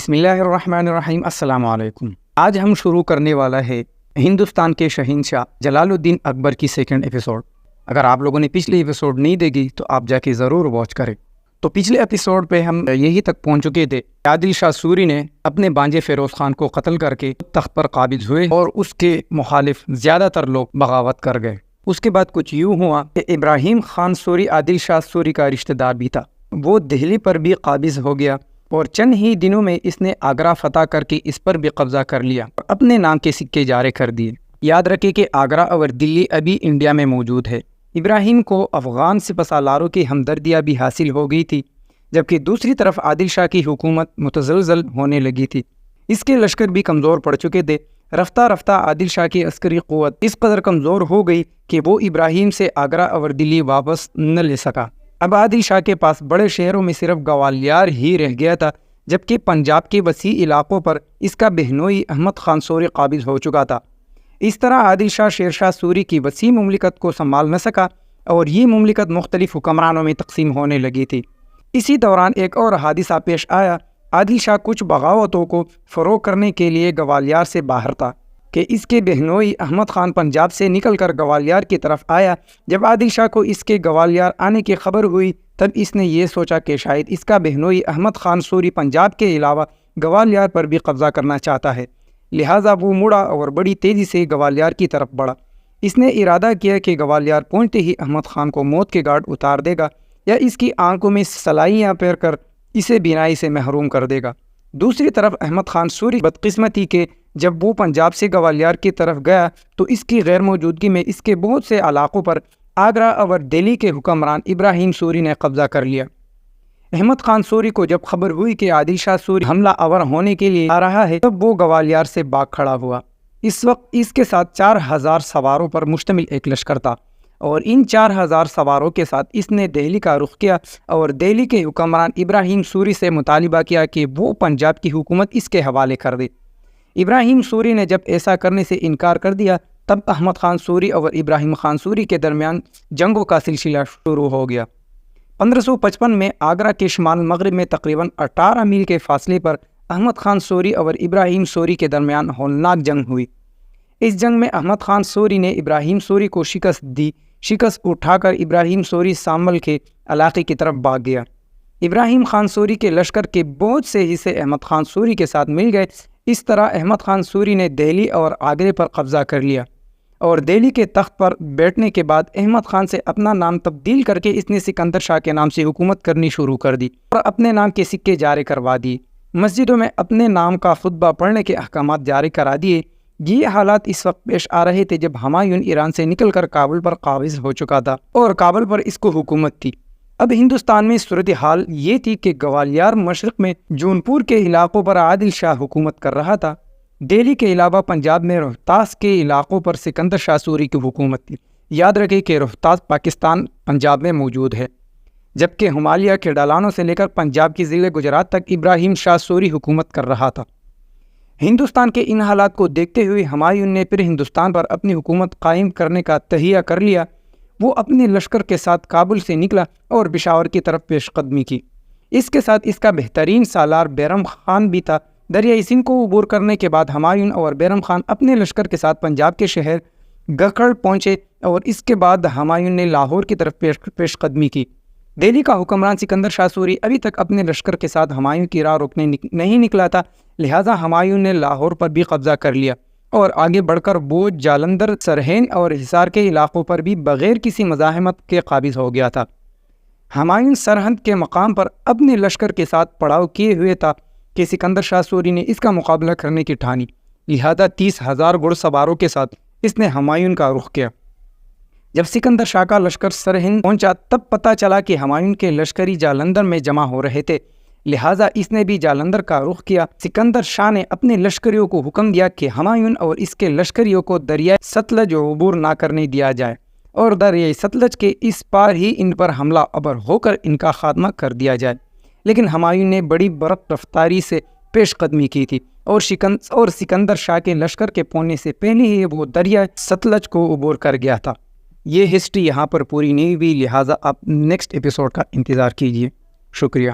بسم اللہ الرحمن الرحیم۔ السلام علیکم۔ آج ہم شروع کرنے والا ہے ہندوستان کے شہنشاہ جلال الدین اکبر کی سیکنڈ ایپیسوڈ۔ اگر آپ لوگوں نے پچھلی ایپیسوڈ نہیں دیکھی تو آپ جا کے ضرور واچ کریں۔ تو پچھلے ایپیسوڈ پہ ہم یہی تک پہنچ چکے تھے، عادل شاہ سوری نے اپنے بانجے فیروز خان کو قتل کر کے تخت پر قابض ہوئے اور اس کے مخالف زیادہ تر لوگ بغاوت کر گئے۔ اس کے بعد کچھ یوں ہوا کہ ابراہیم خان سوری عادل شاہ سوری کا رشتہ دار بھی تھا، وہ دہلی پر بھی قابض ہو گیا اور چند ہی دنوں میں اس نے آگرہ فتح کر کے اس پر بھی قبضہ کر لیا اور اپنے نام کے سکے جاری کر دیے۔ یاد رکھیں کہ آگرہ اور دلی ابھی انڈیا میں موجود ہے۔ ابراہیم کو افغان سپاسالاروں کی ہمدردیاں بھی حاصل ہو گئی تھی، جبکہ دوسری طرف عادل شاہ کی حکومت متزلزل ہونے لگی تھی۔ اس کے لشکر بھی کمزور پڑ چکے تھے۔ رفتہ رفتہ عادل شاہ کی عسکری قوت اس قدر کمزور ہو گئی کہ وہ ابراہیم سے آگرہ اور دلی واپس نہ لے سکا۔ اب عادل شاہ کے پاس بڑے شہروں میں صرف گوالیار ہی رہ گیا تھا، جبکہ پنجاب کے وسیع علاقوں پر اس کا بہنوئی احمد خان سوری قابض ہو چکا تھا۔ اس طرح عادل شاہ شیر شاہ سوری کی وسیع مملکت کو سنبھال نہ سکا اور یہ مملکت مختلف حکمرانوں میں تقسیم ہونے لگی تھی۔ اسی دوران ایک اور حادثہ پیش آیا۔ عادل شاہ کچھ بغاوتوں کو فروغ کرنے کے لیے گوالیار سے باہر تھا کہ اس کے بہنوئی احمد خان پنجاب سے نکل کر گوالیار کی طرف آیا۔ جب عادل شاہ کو اس کے گوالیار آنے کی خبر ہوئی تب اس نے یہ سوچا کہ شاید اس کا بہنوئی احمد خان سوری پنجاب کے علاوہ گوالیار پر بھی قبضہ کرنا چاہتا ہے، لہٰذا وہ مڑا اور بڑی تیزی سے گوالیار کی طرف بڑھا۔ اس نے ارادہ کیا کہ گوالیار پہنچتے ہی احمد خان کو موت کے گھاٹ اتار دے گا یا اس کی آنکھوں میں سلائیاں پھیر کر اسے بینائی سے محروم کر دے گا۔ دوسری طرف احمد خان سوری بدقسمتی کے جب وہ پنجاب سے گوالیار کی طرف گیا تو اس کی غیر موجودگی میں اس کے بہت سے علاقوں پر آگرہ اور دہلی کے حکمران ابراہیم سوری نے قبضہ کر لیا۔ احمد خان سوری کو جب خبر ہوئی کہ عادل شاہ سوری حملہ آور ہونے کے لیے آ رہا ہے تب وہ گوالیار سے بھاگ کھڑا ہوا۔ اس وقت اس کے ساتھ 4000 سواروں پر مشتمل ایک لشکر تھا اور ان 4000 سواروں کے ساتھ اس نے دہلی کا رخ کیا اور دہلی کے حکمران ابراہیم سوری سے مطالبہ کیا کہ وہ پنجاب کی حکومت اس کے حوالے کر دے۔ ابراہیم سوری نے جب ایسا کرنے سے انکار کر دیا تب احمد خان سوری اور ابراہیم خان سوری کے درمیان جنگوں کا سلسلہ شروع ہو گیا۔ 1555 میں آگرہ کے شمال مغرب میں تقریباً 18 میل کے فاصلے پر احمد خان سوری اور ابراہیم سوری کے درمیان ہولناک جنگ ہوئی۔ اس جنگ میں احمد خان سوری نے ابراہیم سوری کو شکست دی۔ شکست اٹھا کر ابراہیم سوری سامبل کے علاقے کی طرف بھاگ گیا۔ ابراہیم خان سوری کے لشکر کے بہت سے حصے احمد خان سوری کے ساتھ مل گئے۔ اس طرح احمد خان سوری نے دہلی اور آگرے پر قبضہ کر لیا اور دہلی کے تخت پر بیٹھنے کے بعد احمد خان سے اپنا نام تبدیل کر کے اس نے سکندر شاہ کے نام سے حکومت کرنی شروع کر دی اور اپنے نام کے سکے جاری کروا دیے۔ مسجدوں میں اپنے نام کا خطبہ پڑھنے کے احکامات جاری کرا دیے۔ یہ حالات اس وقت پیش آ رہے تھے جب ہمایوں ایران سے نکل کر کابل پر قابض ہو چکا تھا اور کابل پر اس کو حکومت تھی۔ اب ہندوستان میں صورتحال یہ تھی کہ گوالیار مشرق میں جونپور کے علاقوں پر عادل شاہ حکومت کر رہا تھا۔ دہلی کے علاوہ پنجاب میں روہتاس کے علاقوں پر سکندر شاہ سوری کی حکومت تھی۔ یاد رکھیں کہ روہتاس پاکستان پنجاب میں موجود ہے، جبکہ ہمالیہ کے ڈھلانوں سے لے کر پنجاب کی ضلع گجرات تک ابراہیم شاہ سوری حکومت کر رہا تھا۔ ہندوستان کے ان حالات کو دیکھتے ہوئے ہمایوں نے پھر ہندوستان پر اپنی حکومت قائم کرنے کا تہیہ کر لیا۔ وہ اپنے لشکر کے ساتھ کابل سے نکلا اور پشاور کی طرف پیش قدمی کی۔ اس کے ساتھ اس کا بہترین سالار بیرم خان بھی تھا۔ دریائے سندھ کو عبور کرنے کے بعد ہمایوں اور بیرم خان اپنے لشکر کے ساتھ پنجاب کے شہر گکڑ پہنچے اور اس کے بعد ہمایوں نے لاہور کی طرف پیش قدمی کی۔ دہلی کا حکمران سکندر شاہ سوری ابھی تک اپنے لشکر کے ساتھ ہمایوں کی راہ روکنے نہیں نکلا تھا، لہٰذا ہمایوں نے لاہور پر بھی قبضہ کر لیا اور آگے بڑھ کر بوجھ، جالندھر، سرہند اور حصار کے علاقوں پر بھی بغیر کسی مزاحمت کے قابض ہو گیا تھا۔ ہمایوں سرہند کے مقام پر اپنے لشکر کے ساتھ پڑاؤ کیے ہوئے تھا کہ سکندر شاہ سوری نے اس کا مقابلہ کرنے کی ٹھانی، لہذا 30,000 گھڑ سواروں کے ساتھ اس نے ہمایوں کا رخ کیا۔ جب سکندر شاہ کا لشکر سرہند پہنچا تب پتہ چلا کہ ہمایوں کے لشکری جالندھر میں جمع ہو رہے تھے، لہٰذا اس نے بھی جالندھر کا رخ کیا۔ سکندر شاہ نے اپنے لشکریوں کو حکم دیا کہ ہمایوں اور اس کے لشکریوں کو دریائے ستلج عبور نہ کرنے دیا جائے اور دریائے ستلج کے اس پار ہی ان پر حملہ آور ہو کر ان کا خاتمہ کر دیا جائے۔ لیکن ہمایوں نے بڑی برق رفتاری سے پیش قدمی کی تھی اور سکندر شاہ کے لشکر کے پہنچنے سے پہلے ہی وہ دریائے ستلج کو عبور کر گیا تھا۔ یہ ہسٹری یہاں پر پوری نہیں ہوئی، لہٰذا آپ نیکسٹ ایپیسوڈ کا انتظار کیجیے۔ شکریہ۔